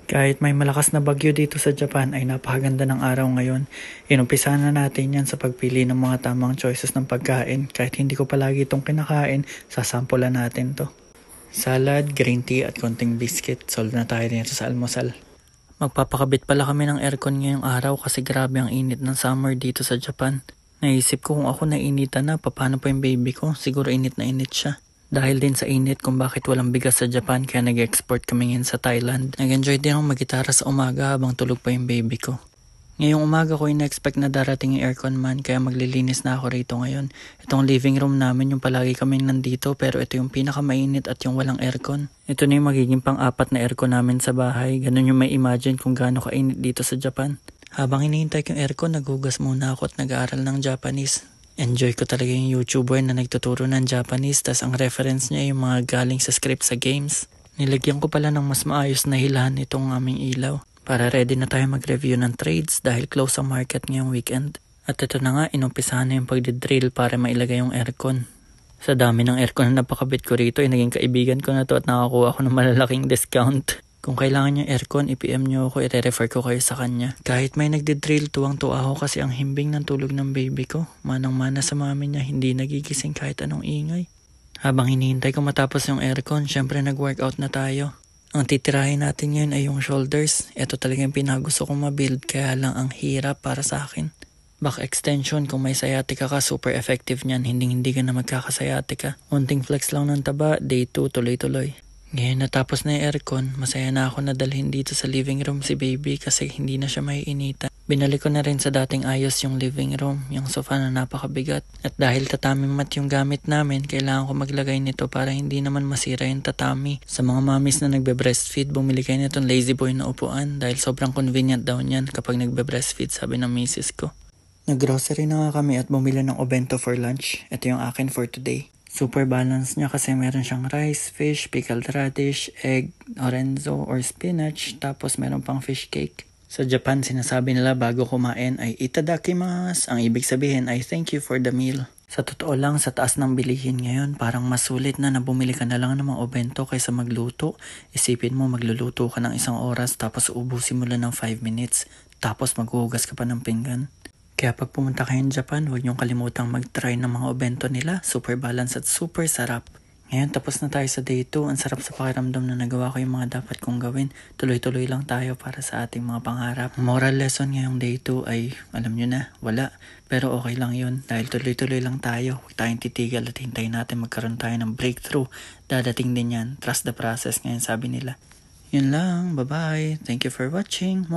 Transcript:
Kahit may malakas na bagyo dito sa Japan ay napakaganda ng araw ngayon. Inumpisahan na natin yan sa pagpili ng mga tamang choices ng pagkain. Kahit hindi ko palagi itong kinakain, sasampulan natin to. Salad, green tea at konting biscuit. Solve na tayo dito sa almusal. Magpapakabit pala kami ng aircon ngayong araw kasi grabe ang init ng summer dito sa Japan. Naisip ko kung ako nainitan na, paano pa yung baby ko? Siguro init na init siya. Dahil din sa init kung bakit walang bigas sa Japan kaya nag-export kami ngayon sa Thailand. Nag-enjoy din akong mag-gitara sa umaga habang tulog pa yung baby ko. Ngayong umaga ko ina-expect na darating yung aircon man kaya maglilinis na ako rito ngayon. Itong living room namin yung palagi kami nandito pero ito yung pinakamainit at yung walang aircon. Ito na yung magiging pang-apat na aircon namin sa bahay. Ganun yung may imagine kung gaano kainit dito sa Japan. Habang hinihintay ko yung aircon, naghugas muna ako at nag-aaral ng Japanese. Enjoy ko talaga yung YouTuber na nagtuturo ng Japanese tas ang reference niya yung mga galing sa script sa games. Nilagyan ko pala ng mas maayos na hilahan itong aming ilaw para ready na tayo mag-review ng trades dahil close ang market ngayong weekend. At ito na nga, inumpisahan na yung pagdidrill para mailagay yung aircon. Sa dami ng aircon na napakabit ko rito ay naging kaibigan ko na to at nakakuha ako ng malalaking discount. Kung kailangan niyo aircon, i-PM niyo ako, i-refer ko kayo sa kanya. Kahit may nagdi-drill, tuwang-tuwa ako kasi ang himbing ng tulog ng baby ko. Manang-mana sa mami niya, hindi nagigising kahit anong ingay. Habang hinihintay ko matapos yung aircon, syempre nag-workout na tayo. Ang titirahin natin ngayon ay yung shoulders. Ito talaga yung pinagusto kong mabuild, kaya lang ang hirap para sa akin. Back extension, kung may sciatica ka, super effective niyan. Hindi ka na magkakasciatica. Unting flex lang ng taba, day 2, tuloy-tuloy. Ngayon natapos na yung aircon, masaya na ako na dalhin dito sa living room si baby kasi hindi na siya maiinitan. Binalik ko na rin sa dating ayos yung living room, yung sofa na napakabigat. At dahil tatami mat yung gamit namin, kailangan ko maglagay nito para hindi naman masira yung tatami. Sa mga mamis na nagbe-breastfeed, bumili kayo nitong lazy boy na upuan dahil sobrang convenient daw niyan kapag nagbe-breastfeed, sabi ng misis ko. Nag-grocery na nga kami at bumili ng obento for lunch. Ito yung akin for today. Super balance niya kasi meron siyang rice, fish, pickled radish, egg, orenzo or spinach, tapos meron pang fish cake. Sa Japan, sinasabi nila bago kumain ay itadakimasu. Ang ibig sabihin ay thank you for the meal. Sa totoo lang, sa taas ng bilihin ngayon, parang mas sulit na bumili ka na lang ng mga obento kaysa magluto. Isipin mo, magluluto ka ng 1 oras tapos ubusin mo lang ng 5 minutes. Tapos maghuhugas ka pa ng pinggan. Kaya pag pumunta kayo ng Japan, huwag niyong kalimutang mag-try ng mga obento nila. Super balance at super sarap. Ngayon, tapos na tayo sa day 2. Ang sarap sa pakiramdam na nagawa ko yung mga dapat kong gawin. Tuloy-tuloy lang tayo para sa ating mga pangarap. Moral lesson ngayong day 2 ay, alam nyo na, wala. Pero okay lang yun dahil tuloy-tuloy lang tayo. Huwag tayong titigil at hintayin natin magkaroon tayo ng breakthrough. Dadating din yan. Trust the process ngayon, sabi nila. Yun lang. Bye-bye. Thank you for watching.